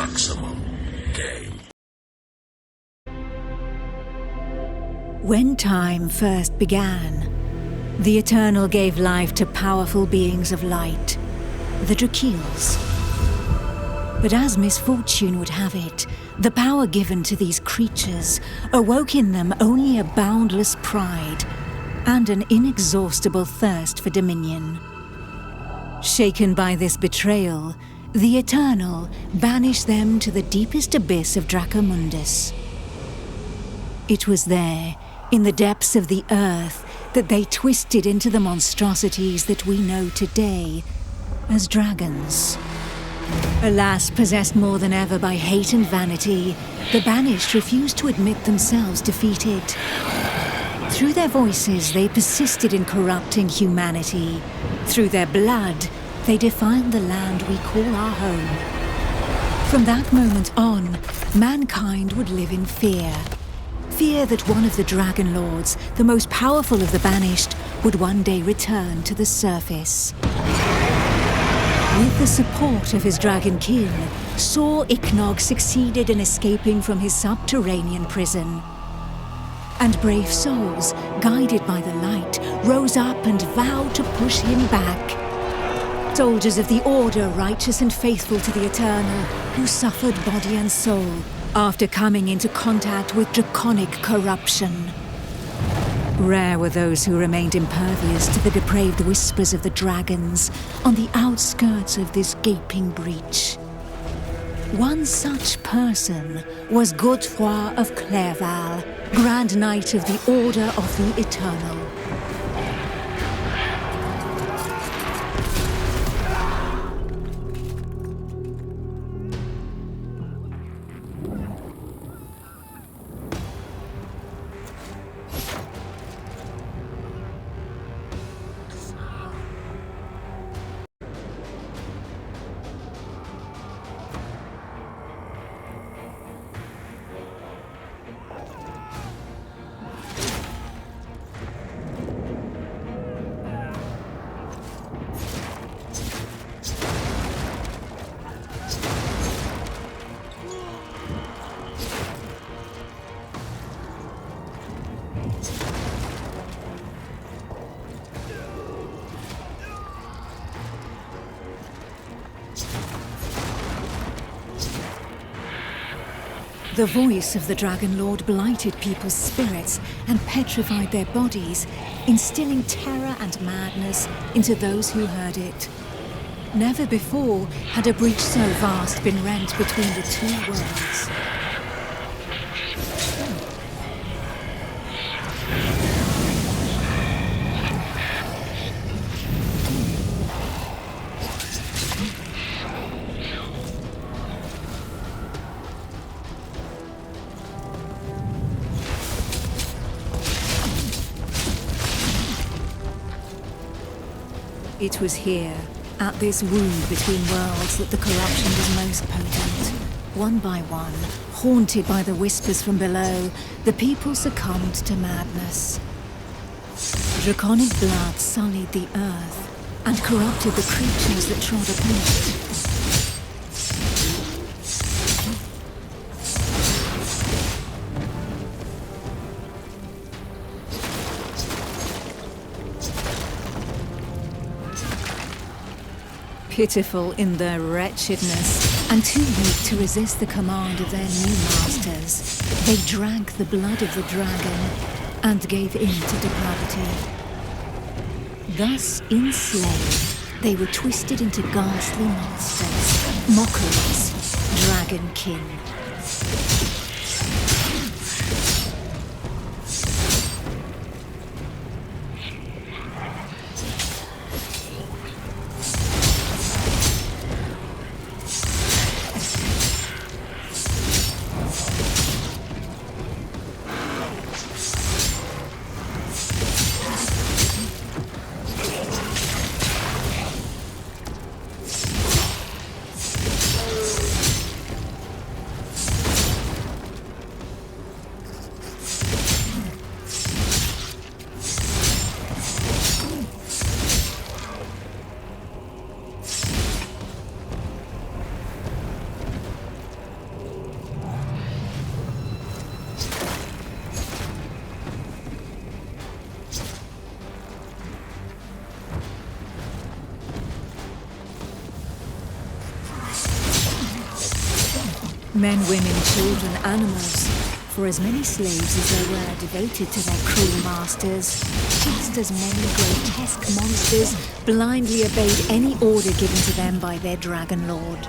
maximum game. When time first began, the Eternal gave life to powerful beings of light, the Dracoons. But as misfortune would have it, the power given to these creatures awoke in them only a boundless pride and an inexhaustible thirst for dominion. Shaken by this betrayal, the Eternal banished them to the deepest abyss of Dracomundus. It was there, in the depths of the earth, that they twisted into the monstrosities that we know today as dragons. Alas, possessed more than ever by hate and vanity, the Banished refused to admit themselves defeated. Through their voices, they persisted in corrupting humanity. Through their blood, they defiled the land we call our home. From that moment on, mankind would live in fear. Fear that one of the Dragon Lords, the most powerful of the Banished, would one day return to the surface. With the support of his Dragonkin, Saw Ichnog succeeded in escaping from his subterranean prison. And brave souls, guided by the light, rose up and vowed to push him back. Soldiers of the Order, righteous and faithful to the Eternal, who suffered body and soul after coming into contact with draconic corruption. Rare were those who remained impervious to the depraved whispers of the dragons on the outskirts of this gaping breach. One such person was Godefroy of Clerval, Grand Knight of the Order of the Eternal. The voice of the Dragon Lord blighted people's spirits and petrified their bodies, instilling terror and madness into those who heard it. Never before had a breach so vast been rent between the two worlds. It was here, at this wound between worlds, that the corruption was most potent. One by one, haunted by the whispers from below, the people succumbed to madness. Draconic blood sullied the earth and corrupted the creatures that trod upon it. Pitiful in their wretchedness, and too weak to resist the command of their new masters, they drank the blood of the dragon and gave in to depravity. Thus enslaved, they were twisted into ghastly monsters, mockeries, Dragonkin. Men, women, children, animals. For as many slaves as there were devoted to their cruel masters, just as many grotesque monsters blindly obeyed any order given to them by their dragon lord.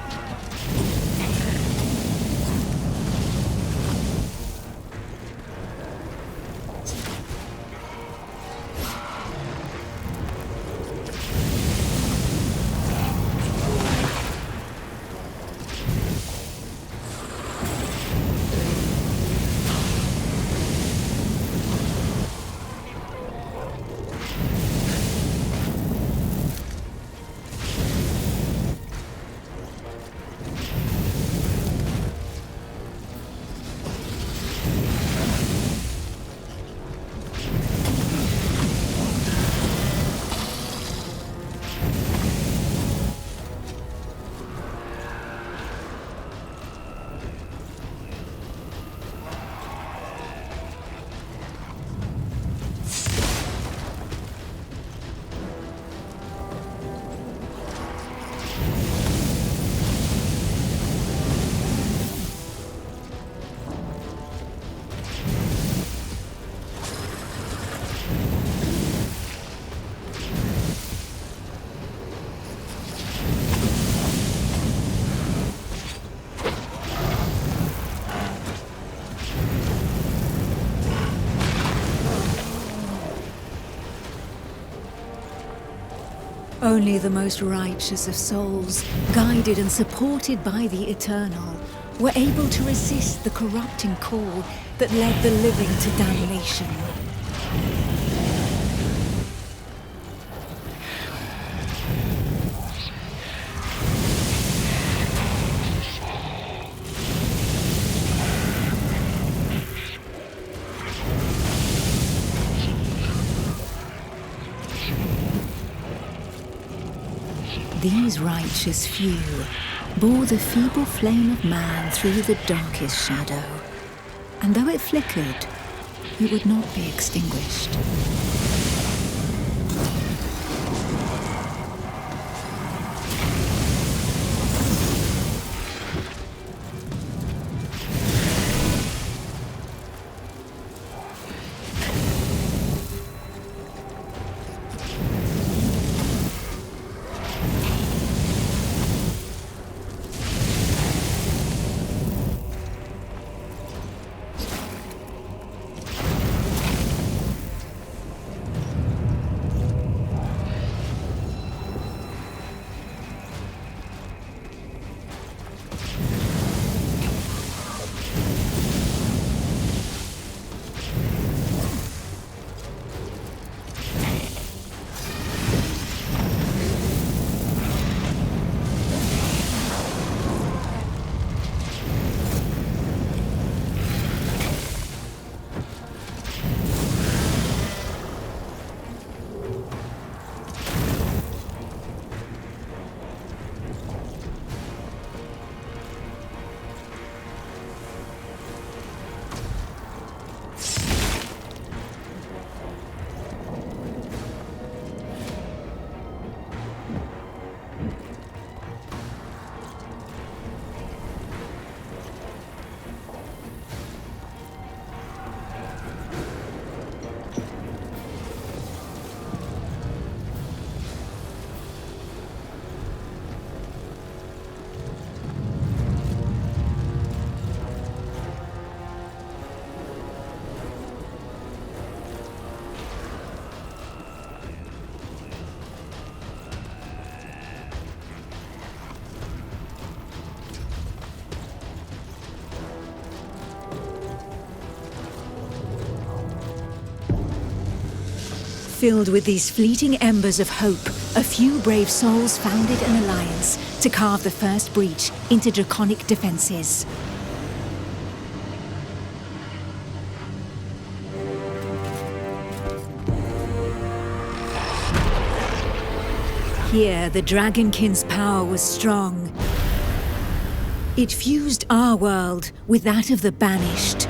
Only the most righteous of souls, guided and supported by the Eternal, were able to resist the corrupting call that led the living to damnation. These righteous few bore the feeble flame of man through the darkest shadow, and though it flickered, it would not be extinguished. Filled with these fleeting embers of hope, a few brave souls founded an alliance to carve the first breach into draconic defenses. Here, the Dragonkin's power was strong. It fused our world with that of the Banished.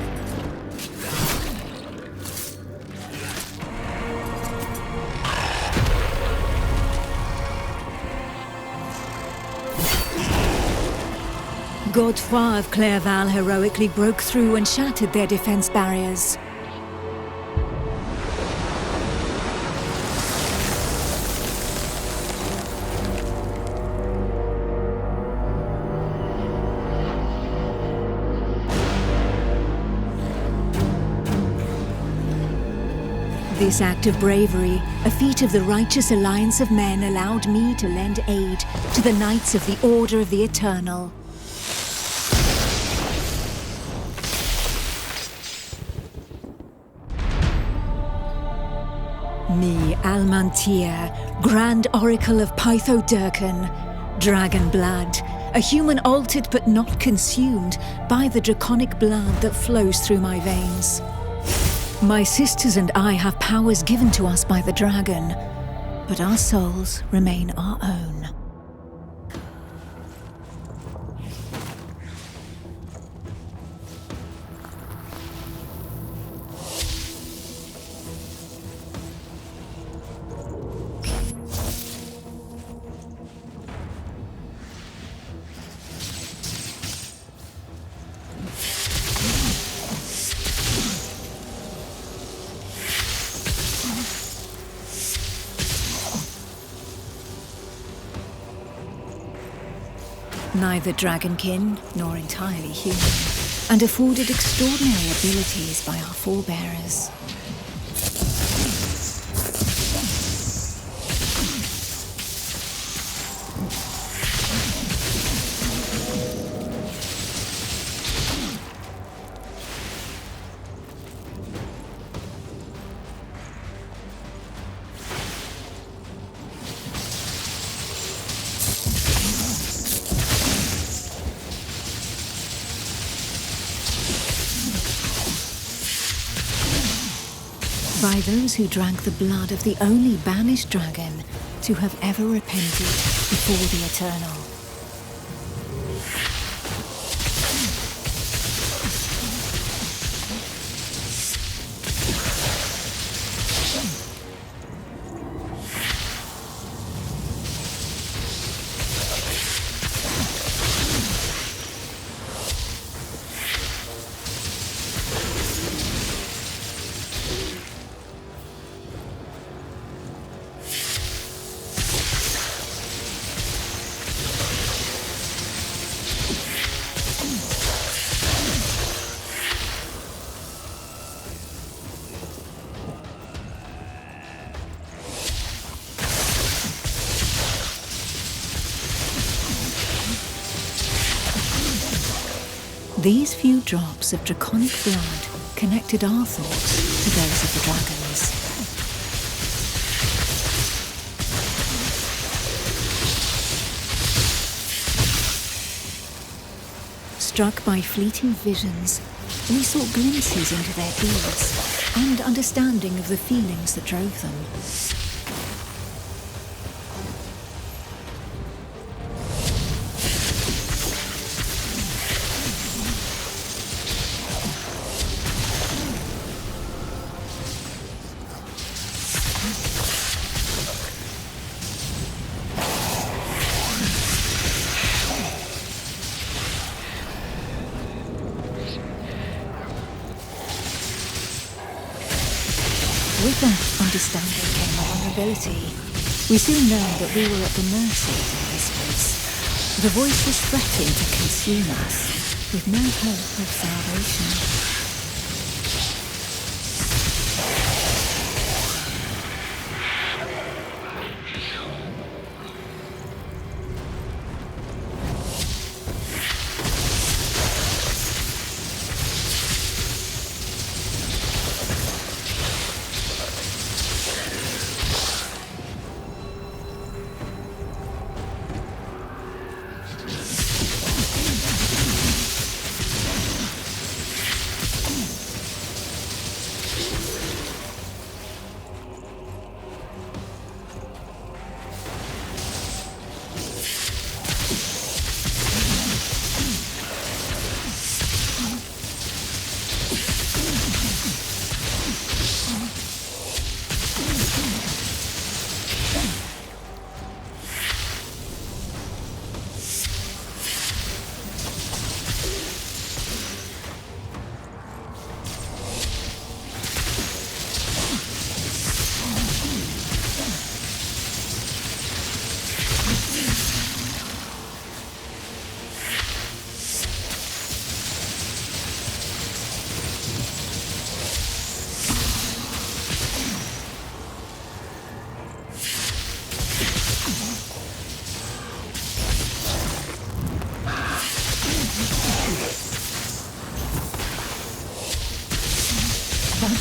Godefroy of Clairval heroically broke through and shattered their defense barriers. This act of bravery, a feat of the righteous alliance of men, allowed me to lend aid to the Knights of the Order of the Eternal. Me, Almantir, Grand Oracle of Pytho Durkan, Dragon Blood, a human altered but not consumed by the draconic blood that flows through my veins. My sisters and I have powers given to us by the dragon, but our souls remain our own. Neither dragonkin nor entirely human, and afforded extraordinary abilities by our forebearers. By those who drank the blood of the only banished dragon to have ever repented before the Eternal. These few drops of draconic blood connected our thoughts to those of the dragons. Struck by fleeting visions, we sought glimpses into their deeds and understanding of the feelings that drove them. With that understanding came vulnerability. We soon learned that we were at the mercy of the whispers. The voices threatened to consume us, with no hope of salvation.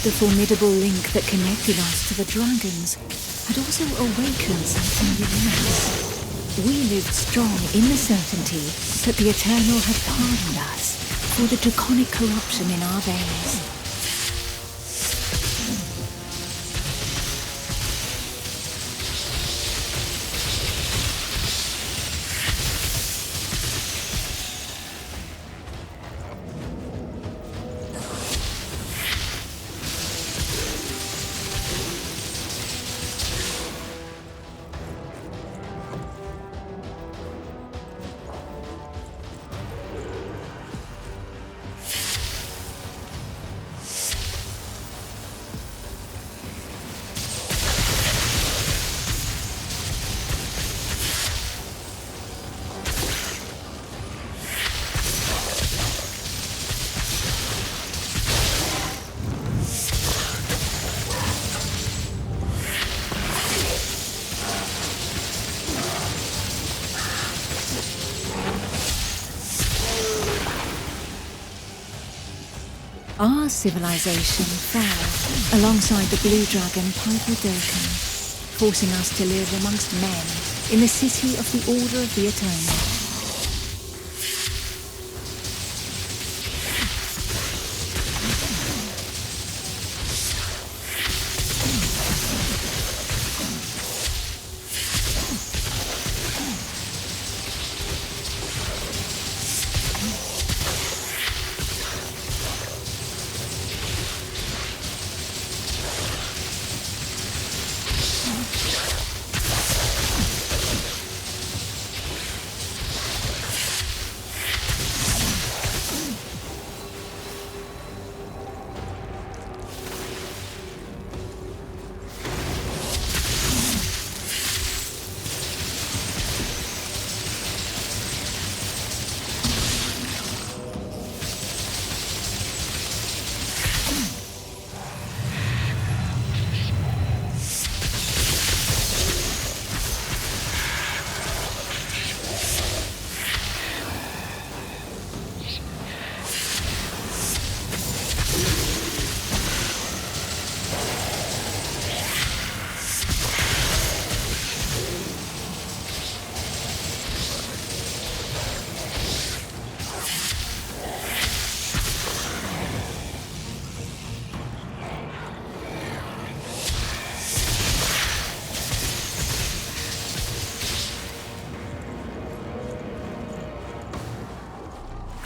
the formidable link that connected us to the dragons had also awakened something within us. We lived strong in the certainty that the Eternal had pardoned us for the draconic corruption in our veins. Our civilization fell alongside the blue dragon Dragonkin, forcing us to live amongst men in the city of the Order of the Eternal.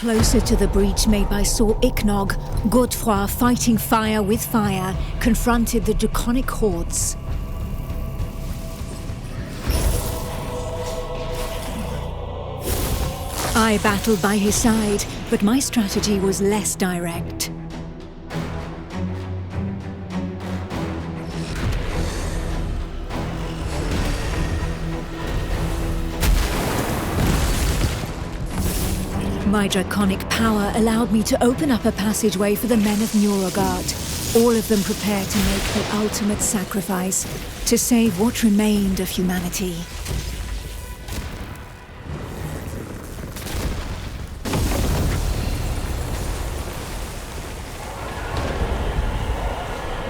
Closer to the breach made by Sir Ichnog, Godefroy, fighting fire with fire, confronted the draconic hordes. I battled by his side, but my strategy was less direct. My draconic power allowed me to open up a passageway for the men of Nurogard, all of them prepared to make the ultimate sacrifice to save what remained of humanity.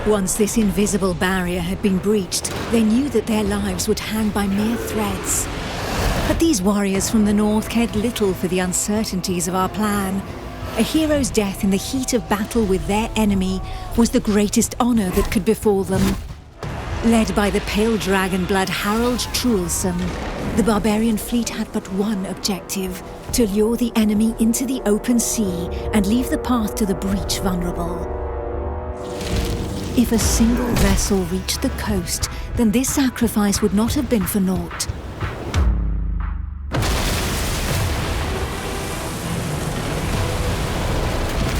Once this invisible barrier had been breached, they knew that their lives would hang by mere threads. But these warriors from the north cared little for the uncertainties of our plan. A hero's death in the heat of battle with their enemy was the greatest honor that could befall them. Led by the pale dragon blood Harold Truelson, the barbarian fleet had but one objective: to lure the enemy into the open sea and leave the path to the breach vulnerable. If a single vessel reached the coast, then this sacrifice would not have been for naught.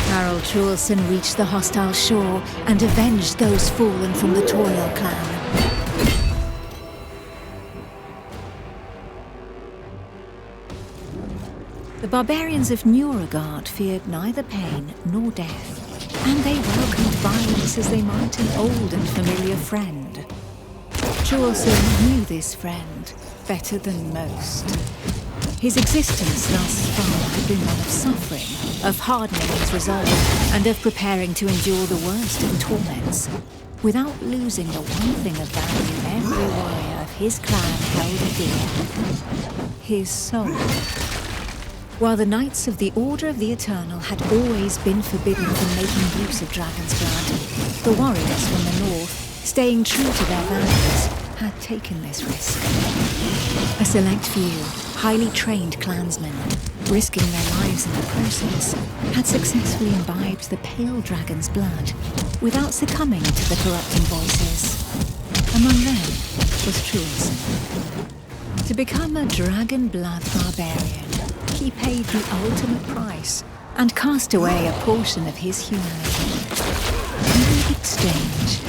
Harold Truelson reached the hostile shore and avenged those fallen from the Toil clan. The barbarians of Nurogard feared neither pain nor death, and they welcomed violence as they might an old and familiar friend. Truelson knew this friend better than most. His existence thus far had been one of suffering, of hardening his resolve, and of preparing to endure the worst of torments, without losing the one thing of value every warrior of his clan held dear: his soul. While the Knights of the Order of the Eternal had always been forbidden from making use of dragon's blood, the warriors from the north, staying true to their values, had taken this risk. A select few, highly trained clansmen, risking their lives in the process, had successfully imbibed the pale dragon's blood without succumbing to the corrupting voices. Among them was Truelson. To become a dragon blood barbarian, he paid the ultimate price and cast away a portion of his humanity. In exchange,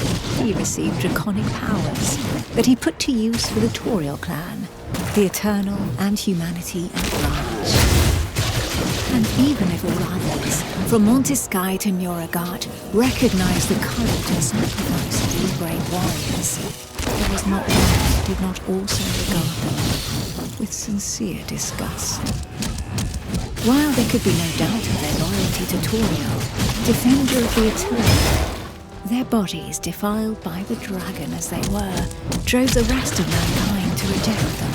he received draconic powers that he put to use for the Toriel clan, the Eternal and humanity at large. And even if all others, from Montesky to Muragard, recognized the courage and sacrifice of these brave warriors, there was not one who did not also regard them with sincere disgust. While there could be no doubt of their loyalty to Toriel, defender of the Eternal, their bodies, defiled by the dragon as they were, drove the rest of mankind to reject them.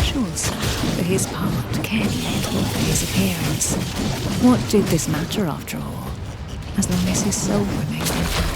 Chaucer, for his part, cared little for his appearance. What did this matter after all, as long as his soul remained intact?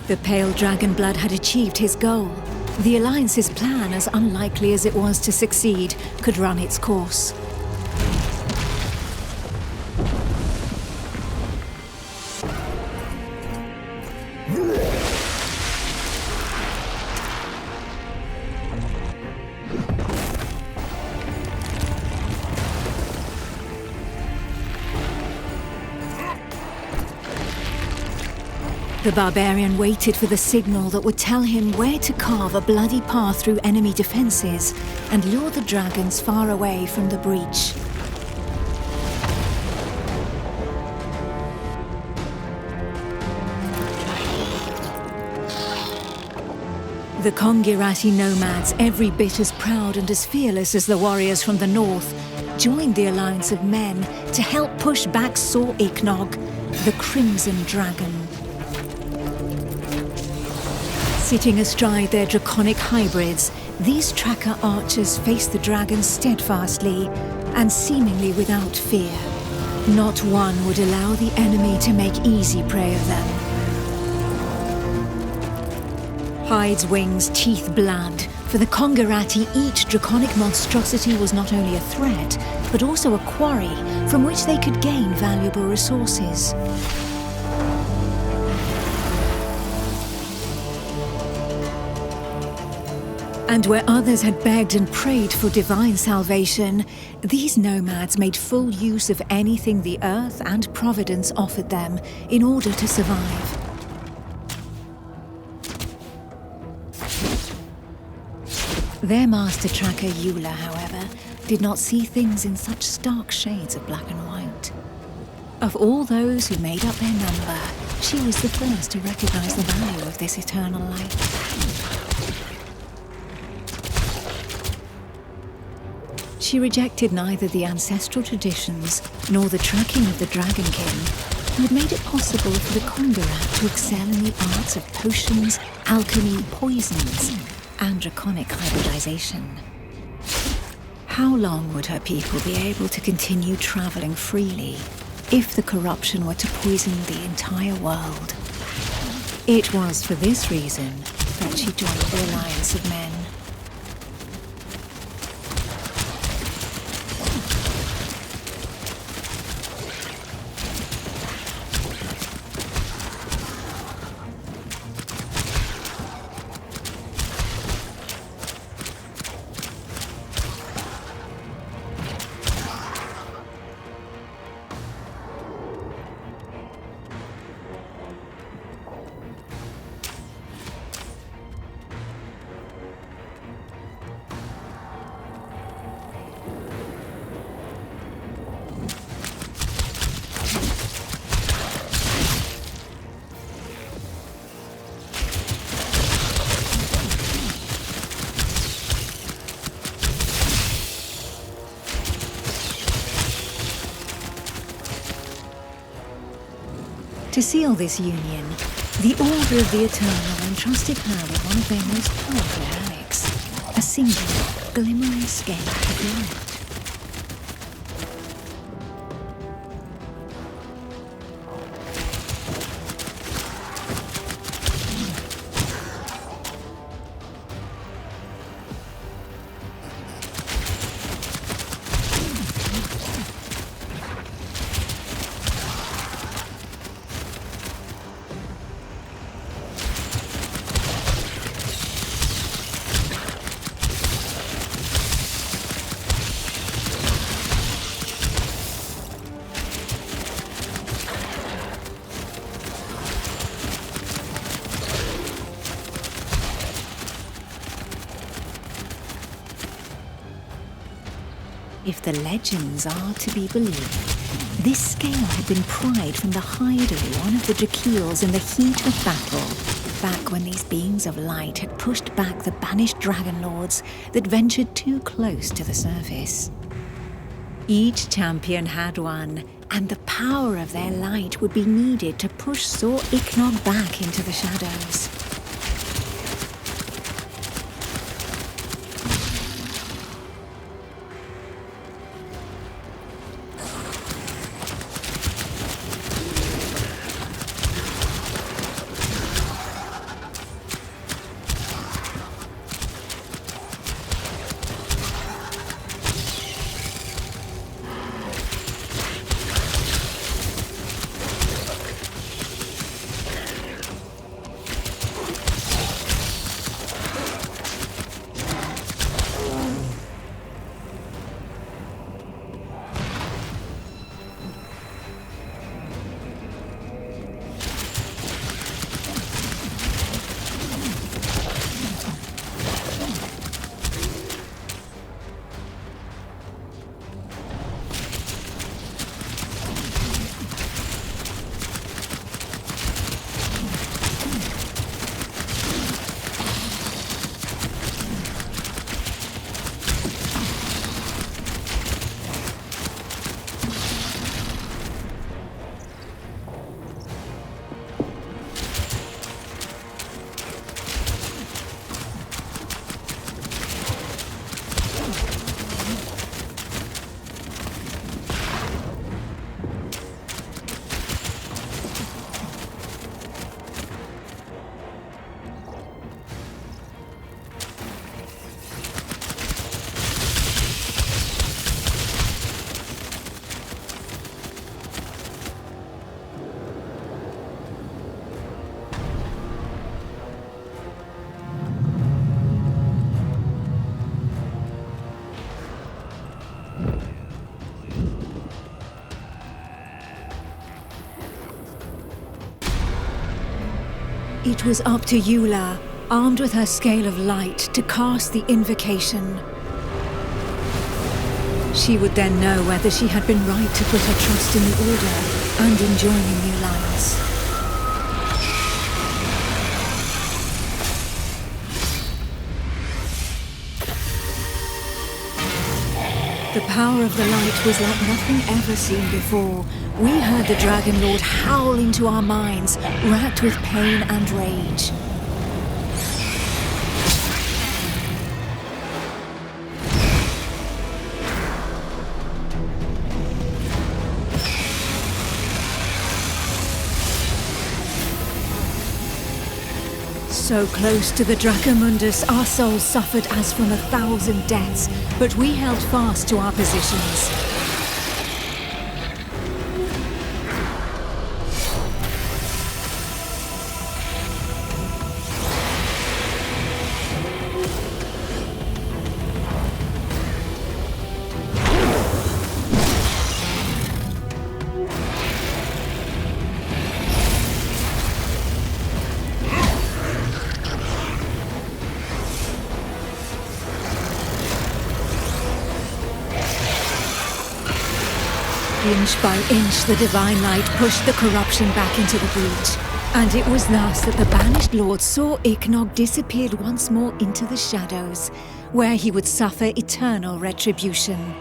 The pale dragon blood had achieved his goal. The Alliance's plan, as unlikely as it was to succeed, could run its course. The barbarian waited for the signal that would tell him where to carve a bloody path through enemy defenses and lure the dragons far away from the breach. The Kongirati nomads, every bit as proud and as fearless as the warriors from the north, joined the alliance of men to help push back Sor Iknog, the Crimson Dragon. Sitting astride their draconic hybrids, these tracker archers faced the dragons steadfastly and seemingly without fear. Not one would allow the enemy to make easy prey of them. Hides, wings, teeth, blood. For the Kongirati, each draconic monstrosity was not only a threat, but also a quarry from which they could gain valuable resources. And where others had begged and prayed for divine salvation, these nomads made full use of anything the earth and providence offered them in order to survive. Their master tracker Eula, however, did not see things in such stark shades of black and white. Of all those who made up their number, she was the first to recognize the value of this eternal light. She rejected neither the ancestral traditions nor the tracking of the Dragonkin, who had made it possible for the Conqueror to excel in the arts of potions, alchemy, poisons, and draconic hybridization. How long would her people be able to continue traveling freely if the corruption were to poison the entire world? It was for this reason that she joined the Alliance of Men. To seal this union, the Order of the Eternal entrusted her with one of their most powerful relics, a single, glimmering scale of light. If the legends are to be believed, this scale had been pried from the hide of one of the Drakeels in the heat of battle, back when these beings of light had pushed back the banished dragon lords that ventured too close to the surface. Each champion had one, and the power of their light would be needed to push Sor Iknog back into the shadows. It was up to Eula, armed with her scale of light, to cast the invocation. She would then know whether she had been right to put her trust in the Order and in joining the Alliance. The power of the light was like nothing ever seen before. We heard the Dragon Lord howl into our minds, racked with pain and rage. So close to the Dracomundus, our souls suffered as from 1,000 deaths, but we held fast to our positions. Inch by inch, the divine light pushed the corruption back into the breach. And it was thus that the Banished Lord saw Ichnog disappeared once more into the shadows, where he would suffer eternal retribution.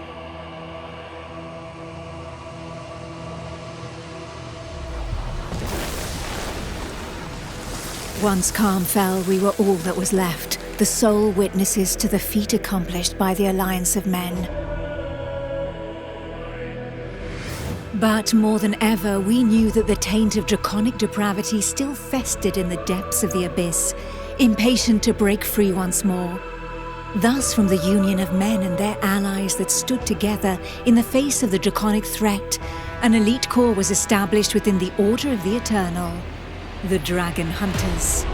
Once calm fell, we were all that was left, the sole witnesses to the feat accomplished by the Alliance of Men. But more than ever, we knew that the taint of draconic depravity still festered in the depths of the abyss, impatient to break free once more. Thus, from the union of men and their allies that stood together in the face of the draconic threat, an elite corps was established within the Order of the Eternal, the Dragon Hunters.